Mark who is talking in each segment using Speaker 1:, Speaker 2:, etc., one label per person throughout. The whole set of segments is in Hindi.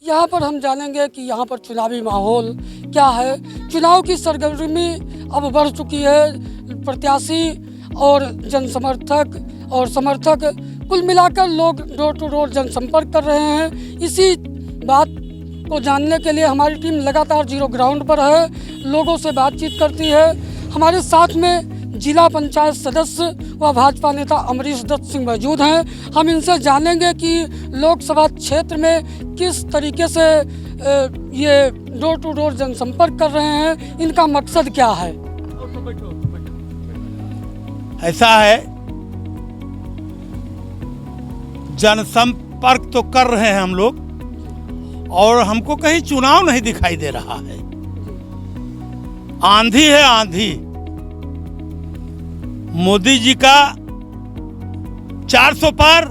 Speaker 1: यहाँ पर हम जानेंगे कि यहाँ पर चुनावी माहौल क्या है। चुनाव की सरगर्मी अब बढ़ चुकी है। प्रत्याशी और जनसमर्थक और समर्थक कुल मिलाकर लोग डोर टू डोर जनसंपर्क कर रहे हैं। इसी बात को जानने के लिए हमारी टीम लगातार जीरो ग्राउंड पर है, लोगों से बातचीत करती है। हमारे साथ में जिला पंचायत सदस्य व भाजपा नेता अमरीश दत्त सिंह मौजूद हैं। हम इनसे जानेंगे कि लोकसभा क्षेत्र में किस तरीके से ये डोर टू डोर जनसंपर्क कर रहे हैं, इनका मकसद क्या है।
Speaker 2: ऐसा है, जनसंपर्क तो कर रहे हैं हम लोग और हमको कहीं चुनाव नहीं दिखाई दे रहा है। आंधी है आंधी। मोदी जी का 400 पार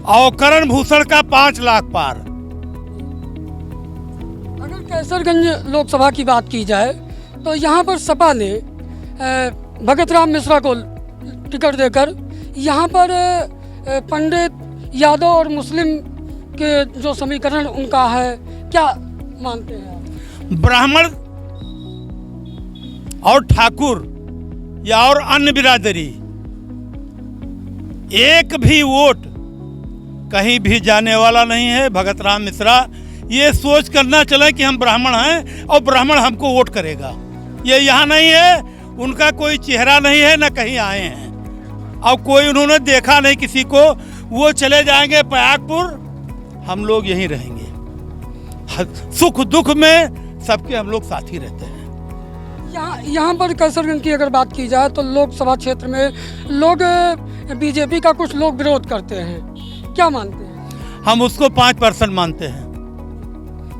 Speaker 2: और करण भूषण का 5 लाख पार।
Speaker 1: अगर कैसरगंज लोकसभा की बात की जाए तो यहाँ पर सपा ने भगत राम मिश्रा को टिकट देकर यहाँ पर पंडित यादव और मुस्लिम के जो समीकरण उनका है, क्या मानते हैं।
Speaker 2: ब्राह्मण और ठाकुर या और अन्य बिरादरी एक भी वोट कहीं भी जाने वाला नहीं है। भगत राम मिश्रा ये सोच करना चले कि हम ब्राह्मण हैं और ब्राह्मण हमको वोट करेगा, ये यहाँ नहीं है। उनका कोई चेहरा नहीं है, न कहीं आए हैं और कोई उन्होंने देखा नहीं किसी को। वो चले जाएंगे प्रयागपुर, हम लोग यहीं रहेंगे। सुख दुख में सबके हम लोग साथी रहते हैं।
Speaker 1: यहाँ पर कैसरगंज की अगर बात की जाए तो लोकसभा क्षेत्र में लोग बीजेपी का कुछ लोग विरोध करते हैं, क्या मानते हैं।
Speaker 2: हम उसको 5% मानते हैं।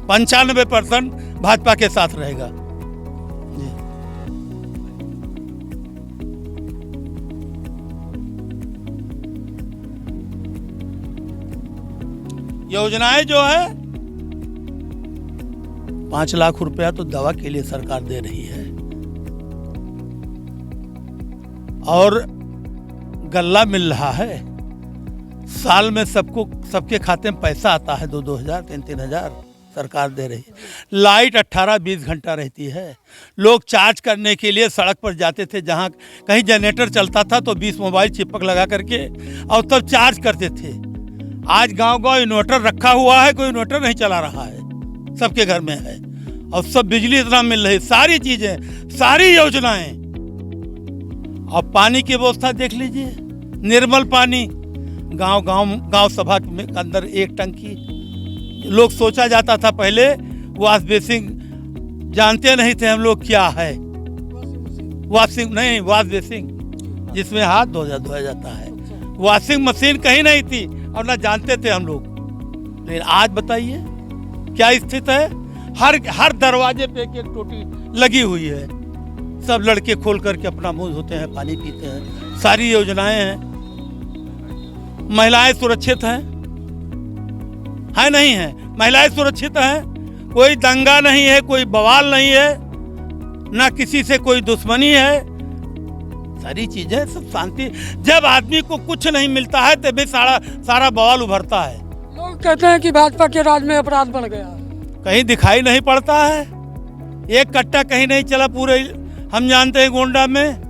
Speaker 2: 95% भाजपा के साथ रहेगा। योजनाएं जो है 5 लाख रुपया तो दवा के लिए सरकार दे रही है और गल्ला मिल रहा है। साल में सबको सबके खाते में पैसा आता है, 2-2 हज़ार 3-3 हज़ार सरकार दे रही है। लाइट 18-20 घंटा रहती है। लोग चार्ज करने के लिए सड़क पर जाते थे, जहाँ कहीं जनरेटर चलता था तो 20 मोबाइल चिपक लगा करके और तब चार्ज करते थे। आज गांव-गांव इन्वर्टर रखा हुआ है, कोई इन्वर्टर नहीं चला रहा है, सबके घर में है और सब बिजली इतना मिल रही, सारी चीजें, सारी योजनाएं। और पानी की व्यवस्था देख लीजिए, निर्मल पानी। गांव सभा में अंदर एक टंकी। लोग सोचा जाता था पहले वॉश बेसिन, जानते नहीं थे हम लोग क्या है वॉश बेसिन, जिसमें हाथ धोया जाता है। वॉशिंग मशीन कहीं नहीं थी और ना जानते थे हम लोग। लेकिन आज बताइए क्या स्थिति है। हर दरवाजे पे एक टोटी लगी हुई है। सब लड़के खोल करके अपना मुंह धोते हैं, पानी पीते हैं। सारी योजनाएं हैं। महिलाएं सुरक्षित हैं, है नहीं है। महिलाएं सुरक्षित हैं, कोई दंगा नहीं है, कोई बवाल नहीं है, ना किसी से कोई दुश्मनी है। सारी चीजें सब शांति। जब आदमी को कुछ नहीं मिलता है तभी सारा बवाल उभरता है।
Speaker 1: लोग कहते हैं कि भाजपा के राज में अपराध बढ़ गया,
Speaker 2: कहीं दिखाई नहीं पड़ता है। एक कट्टा कहीं नहीं चला पूरे, हम जानते हैं गोंडा में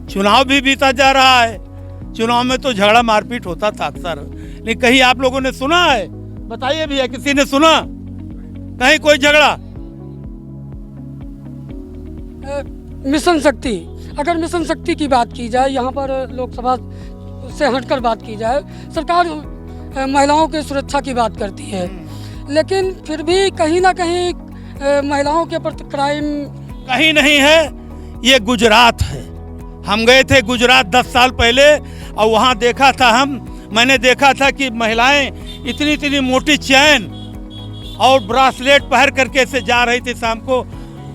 Speaker 2: चुनाव भी बीता जा रहा है। चुनाव में तो झगड़ा मारपीट होता था अक्सर, लेकिन कहीं आप लोगों ने सुना है, बताइए भैया, किसी ने सुना कहीं कोई झगड़ा।
Speaker 1: मिशन शक्ति, अगर मिशन शक्ति की बात की जाए, यहाँ पर लोकसभा से हटकर बात की जाए, सरकार महिलाओं की सुरक्षा की बात करती है, लेकिन फिर भी कहीं ना कहीं महिलाओं के प्रति क्राइम
Speaker 2: कहीं नहीं है। ये गुजरात है। हम गए थे गुजरात 10 साल पहले और वहाँ देखा था मैंने देखा था कि महिलाएं इतनी मोटी चैन और ब्रासलेट पहन करके से जा रही थी शाम को।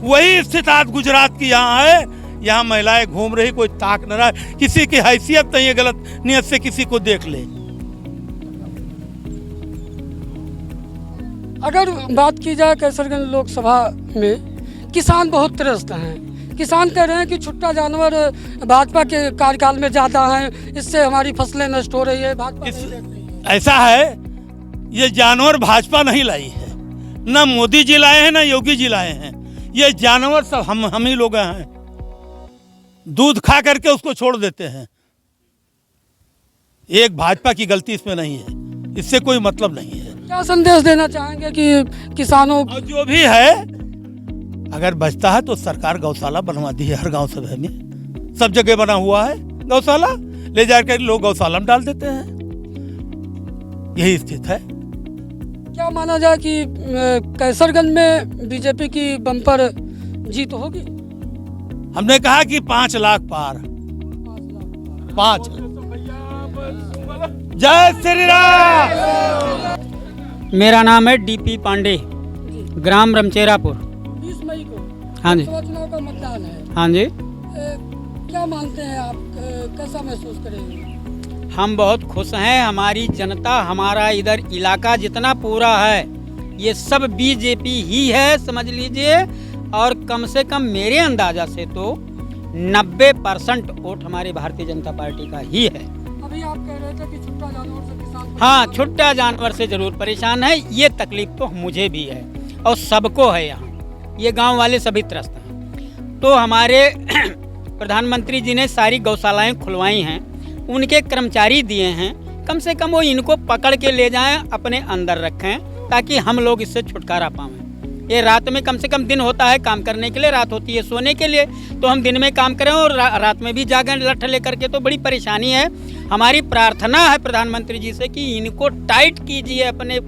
Speaker 2: वही स्थिति आज गुजरात की यहाँ है। यहाँ महिलाएं घूम रही, कोई ताक न रहा, किसी की हैसियत नहीं है गलत नियत से किसी को देख ले।
Speaker 1: अगर बात की जाए कैसरगंज लोकसभा में, किसान बहुत त्रस्त हैं। किसान कह रहे हैं कि छुट्टा जानवर भाजपा के कार्यकाल में ज़्यादा हैं, इससे हमारी फसलें नष्ट हो रही है। भाजपा
Speaker 2: ऐसा है, ये जानवर भाजपा नहीं लाई है, ना मोदी जी लाए हैं ना योगी जी लाए हैं। ये जानवर सब हम ही लोग हैं। दूध खा करके उसको छोड़ देते हैं। एक भाजपा की गलती इसमें नहीं है, इससे कोई मतलब नहीं है।
Speaker 1: क्या संदेश देना चाहेंगे कि किसानों
Speaker 2: और जो भी है, अगर बचता है तो सरकार गौशाला बनवा दी है हर गांव सभा में, सब जगह बना हुआ है गौशाला, ले जाकर लोग गौशाला में डाल देते हैं। यही स्थिति है।
Speaker 1: क्या माना जाए कि कैसरगंज में बीजेपी की बम्पर जीत होगी?
Speaker 2: हमने कहा कि 5 लाख पार। 5 जय श्री राम।
Speaker 3: मेरा नाम है डीपी पांडे, ग्राम रमचेरापुर।
Speaker 1: 20 मई को
Speaker 3: हाँ जी।
Speaker 1: लोकसभा चुनाव का मतदान है।
Speaker 3: हाँ जी।
Speaker 1: क्या मानते हैं आप, कैसा महसूस करेंगे?
Speaker 3: हम बहुत खुश हैं। हमारी जनता, हमारा इधर इलाका जितना पूरा है ये सब बीजेपी ही है समझ लीजिए। और कम से कम मेरे अंदाजा से तो 90% वोट हमारी भारतीय जनता पार्टी का ही है।
Speaker 1: अभी आप कह रहे थे कि छुट्टा जानवर से किसान
Speaker 3: हाँ, छुट्टा जानवर से जरूर परेशान है। ये तकलीफ तो मुझे भी है और सबको है। यहाँ ये गांव वाले सभी त्रस्त हैं। तो हमारे प्रधानमंत्री जी ने सारी गौशालाएं खुलवाई हैं, उनके कर्मचारी दिए हैं। कम से कम वो इनको पकड़ के ले जाएं, अपने अंदर रखें, ताकि हम लोग इससे छुटकारा पाएं। ये रात में कम से कम दिन होता है काम करने के लिए, रात होती है सोने के लिए, तो हम दिन में काम करें और रात में भी जागें लठ लेकर के, तो बड़ी परेशानी है। हमारी प्रार्थना है प्रधानमंत्री जी से कि इनको टाइट कीजिए, अपने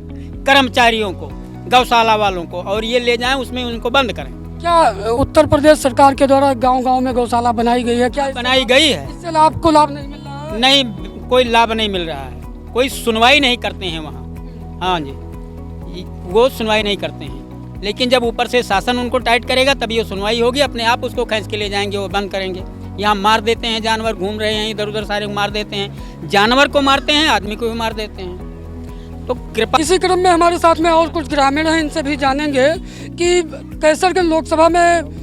Speaker 3: कर्मचारियों को, गौशाला वालों को, और ये ले जाएं उसमें उनको बंद करें।
Speaker 1: क्या उत्तर प्रदेश सरकार के द्वारा गांव-गांव में गौशाला बनाई गई है? क्या
Speaker 3: बनाई गई है?
Speaker 1: इससे आपको लाभ नहीं मिल रहा है?
Speaker 3: नहीं, कोई लाभ नहीं मिल रहा है। कोई सुनवाई नहीं करते हैं वहाँ। हाँ जी, वो सुनवाई नहीं करते हैं। लेकिन जब ऊपर से शासन उनको टाइट करेगा तभी वो सुनवाई होगी। अपने आप उसको खींच के ले जाएंगे, वो बंद करेंगे। यहाँ मार देते हैं, जानवर घूम रहे हैं इधर उधर, सारे मार देते हैं। जानवर को मारते हैं, आदमी को भी मार देते हैं। तो कृपा।
Speaker 1: इसी क्रम में हमारे साथ में और कुछ ग्रामीण हैं, इनसे भी जानेंगे कि कैसरगंज लोकसभा में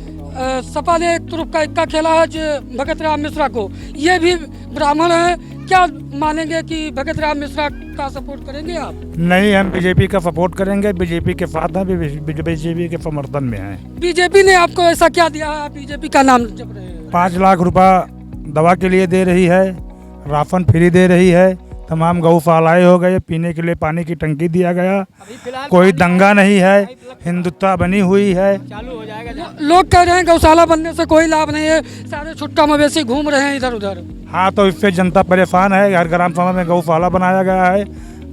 Speaker 1: सपा ने एक तुरुप का इक्का खेला है भगत राम मिश्रा को। ये भी ब्राह्मण है, क्या मानेंगे कि भगत राम मिश्रा का सपोर्ट करेंगे आप?
Speaker 4: नहीं, हम बीजेपी का सपोर्ट करेंगे, बीजेपी के साथ हैं, बीजेपी के समर्थन में हैं।
Speaker 1: बीजेपी ने आपको ऐसा क्या दिया है, आप बीजेपी का नाम जप रहे हैं?
Speaker 4: 5 लाख रुपया दवा के लिए दे रही है, राशन फ्री दे रही है, तमाम गौशालाएं हो गए, पीने के लिए पानी की टंकी दिया गया, कोई दंगा नहीं है, हिंदुत्व बनी हुई है।
Speaker 3: चालू हो जाएगा।
Speaker 1: लोग कह रहे हैं गौशाला बनने से कोई लाभ नहीं है, सारे छुट्टा मवेशी घूम रहे हैं इधर उधर।
Speaker 4: हाँ, तो इससे जनता परेशान है। हर ग्राम सभा में गौशाला बनाया गया है,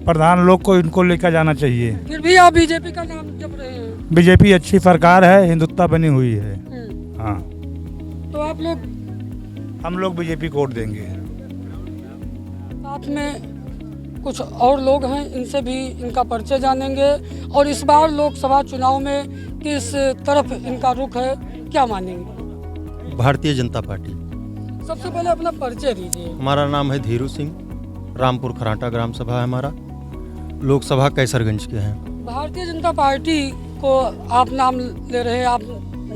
Speaker 4: प्रधान लोग को इनको लेकर जाना चाहिए।
Speaker 1: फिर भी आप बीजेपी का नाम जप रहे हैं?
Speaker 4: बीजेपी अच्छी सरकार है, हिंदुत्व बनी हुई है। हाँ,
Speaker 1: तो आप लोग,
Speaker 4: हम लोग बीजेपी को वोट देंगे।
Speaker 1: साथ में कुछ और लोग हैं, इनसे भी इनका परिचय जानेंगे। और इस बार लोकसभा चुनाव में किस तरफ इनका रुख है, क्या मानेंगे?
Speaker 5: भारतीय जनता पार्टी।
Speaker 1: सबसे पहले अपना परिचय दीजिए।
Speaker 5: हमारा नाम है धीरू सिंह, रामपुर खराटा ग्राम सभा है हमारा, लोकसभा कैसरगंज के हैं।
Speaker 1: भारतीय जनता पार्टी को आप नाम ले रहे हैं, आप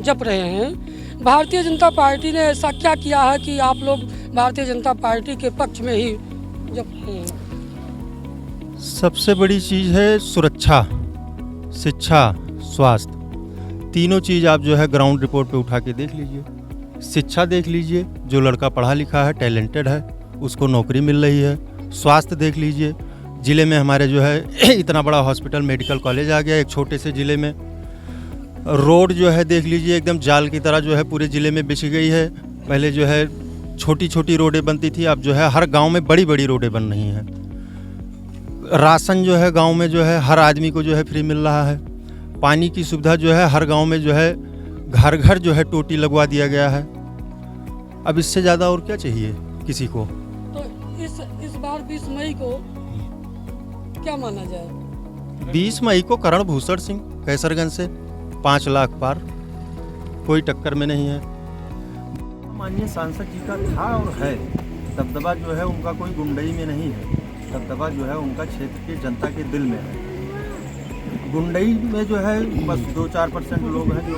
Speaker 1: जप रहे हैं। भारतीय जनता पार्टी ने ऐसा क्या किया है कि आप लोग भारतीय जनता पार्टी के पक्ष में ही जप रहे हैं?
Speaker 5: सबसे बड़ी चीज़ है सुरक्षा, शिक्षा, स्वास्थ्य, तीनों चीज़ आप जो है ग्राउंड रिपोर्ट पे उठा के देख लीजिए। शिक्षा देख लीजिए, जो लड़का पढ़ा लिखा है, टैलेंटेड है, उसको नौकरी मिल रही है। स्वास्थ्य देख लीजिए, ज़िले में हमारे जो है इतना बड़ा हॉस्पिटल, मेडिकल कॉलेज आ गया एक छोटे से ज़िले में। रोड जो है देख लीजिए, एकदम जाल की तरह जो है पूरे ज़िले में बिछ गई है। पहले जो है छोटी छोटी रोडें बनती थी, अब जो है हर गांव में बड़ी बड़ी रोडें बन रही हैं। राशन जो है गांव में जो है हर आदमी को जो है फ्री मिल रहा है। पानी की सुविधा जो है हर गांव में जो है घर घर जो है टोटी लगवा दिया गया है। अब इससे ज़्यादा और क्या चाहिए किसी को?
Speaker 1: तो इस बार 20 मई को क्या माना जाए?
Speaker 5: 20 मई को करण भूषण सिंह कैसरगंज से 5 लाख पार, कोई टक्कर में नहीं है। माननीय सांसद जी का था और है दबदबा जो है उनका, कोई गुंडई में नहीं है। दबदबा जो है उनका क्षेत्र के जनता के दिल में है। गुंडई में जो है बस 2-4% लोग हैं जो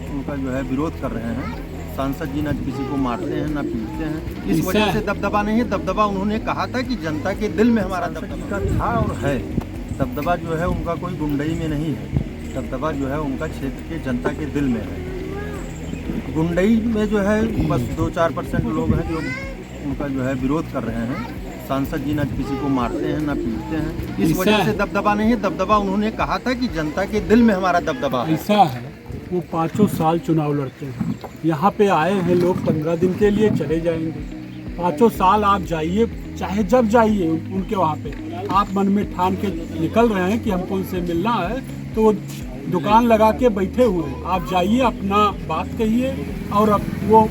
Speaker 5: उनका जो है विरोध कर रहे हैं। सांसद जी ना किसी को मारते हैं ना पीटते हैं, इस वजह से दबदबा नहीं है। दबदबा उन्होंने कहा था कि जनता के दिल में हमारा दबदबा का था और है दबदबा जो है उनका कोई गुंडई में नहीं है, दबदबा जो है उनका क्षेत्र के जनता के दिल में है। गुंडई में जो है बस 2-4% लोग हैं जो उनका जो है विरोध कर रहे हैं। सांसद जी ना किसी को मारते हैं ना पीटते हैं, इस वजह से दबदबा नहीं है। दबदबा उन्होंने कहा था कि जनता के दिल में हमारा दबदबा है।
Speaker 6: ऐसा है, वो 5 साल चुनाव लड़ते हैं, यहाँ पे आए हैं लोग 15 दिन के लिए चले जाएंगे। 5 साल आप जाइए, चाहे जब जाइए उनके वहाँ पे, आप मन में ठान के निकल रहे हैं कि हमको उनसे मिलना है, तो वो दुकान लगा के बैठे हुए हैं। आप जाइए, अपना बात कहिए और वो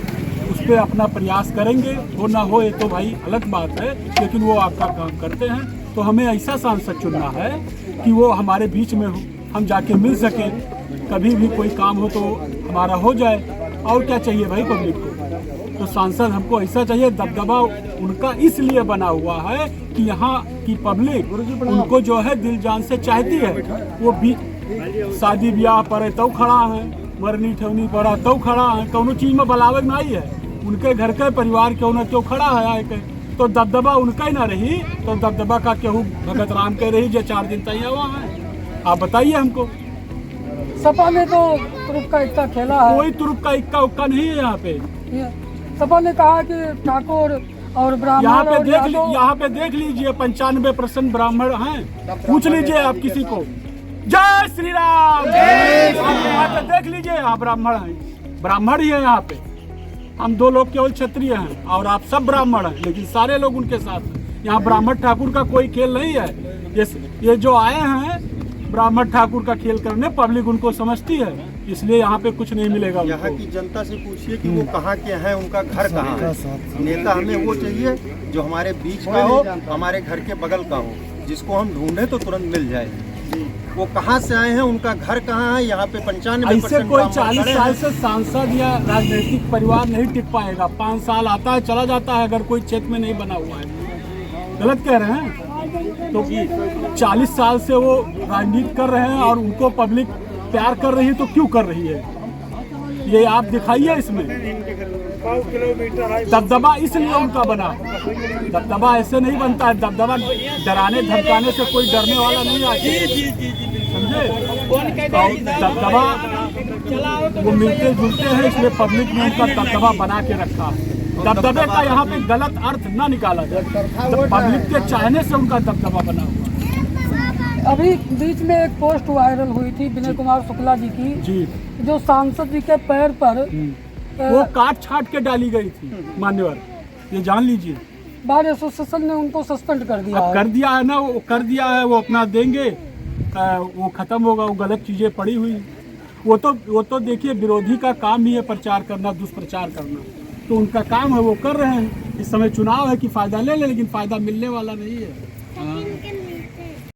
Speaker 6: उस पर अपना प्रयास करेंगे। हो ना हो ये तो भाई अलग बात है, लेकिन वो आपका काम करते हैं। तो हमें ऐसा सांसद चुनना है कि वो हमारे बीच में हो, हम जाके मिल सकें, कभी भी कोई काम हो तो हमारा हो जाए। और क्या चाहिए भाई पब्लिक को? तो सांसद हमको ऐसा चाहिए। दबदबा उनका इसलिए बना हुआ है कि यहाँ की पब्लिक उनको जो है दिल जान से चाहती है। वो भी शादी ब्याह पर तो खड़ा है, मरनी ठवनी पड़ा तो खड़ा है, कौनो चीज में बलावे में आई है, उनके घर के परिवार क्यों न क्यों खड़ा है आए के। तो दबदबा उनका ही ना रही तो दबदबा का केहू भगत राम के रही जो 4 दिन तैयार हुआ है। आप बताइए हमको।
Speaker 1: सपा ने तो तुरुप का इक्का खेला है।
Speaker 6: कोई तुरुप का इक्का उक्का नहीं है यहाँ पे।
Speaker 1: सपा ने कहा कि ठाकुर और ब्राह्मण और यादव,
Speaker 6: यहाँ पे देख लीजिए 95% ब्राह्मण हैं। पूछ लीजिए आप किसी को। जय श्री राम। यहाँ पे देख लीजिए, यहाँ ब्राह्मण हैं, ब्राह्मण ही है यहाँ पे। हम 2 लोग केवल क्षत्रिय हैं और आप सब ब्राह्मण हैं, लेकिन सारे लोग उनके साथ हैं। यहाँ ब्राह्मण ठाकुर का कोई खेल नहीं है। ये जो आए हैं ब्राह्मण ठाकुर का खेल करने, पब्लिक उनको समझती है, इसलिए यहाँ पे कुछ नहीं मिलेगा।
Speaker 5: यहाँ की जनता से पूछिए कि वो कहाँ के हैं, उनका घर कहाँ है। नेता हमें वो चाहिए जो हमारे बीच का हो, हमारे घर के बगल का हो, जिसको हम ढूंढे तो तुरंत मिल जाए। वो कहाँ से आए हैं, उनका घर कहाँ है। यहाँ पे 95%
Speaker 6: ऐसे कोई 40 साल से सांसद या राजनीतिक परिवार नहीं टिक पाएगा। 5 साल आता है चला जाता है, अगर कोई क्षेत्र में नहीं बना हुआ है। गलत कह रहे हैं। तो 40 साल से वो राजनीति कर रहे हैं और उनको पब्लिक प्यार कर रही है, तो क्यों कर रही है ये आप दिखाइए। इसमें दबदबा इसलिए उनका बना। दबदबा ऐसे नहीं बनता है। दबदबा डराने धमकाने से कोई डरने वाला नहीं आता, समझे। दबदबा वो मिलते जुलते हैं, इसलिए पब्लिक ने उनका दबदबा बना के रखा। दबदबे का यहाँ पे गलत अर्थ ना निकाला जाए। पब्लिक के चाहने से उनका दबदबा बना हुआ।
Speaker 1: अभी बीच में एक पोस्ट वायरल हुई थी विनय कुमार शुक्ला जी की, जो सांसद जी के पैर पर
Speaker 6: वो काट छाट के डाली गई थी। मान्यवर, ये जान लीजिए।
Speaker 1: बार एसोसिएशन ने उनको सस्पेंड कर दिया है।
Speaker 6: कर दिया है ना, वो कर दिया है। वो अपना देंगे, वो खत्म होगा। वो गलत चीजें पड़ी हुई, वो तो देखिए विरोधी का काम ही है प्रचार करना, दुष्प्रचार करना। तो उनका काम है, वो कर रहे हैं। इस समय चुनाव है कि फायदा ले लेकिन फायदा मिलने वाला नहीं है।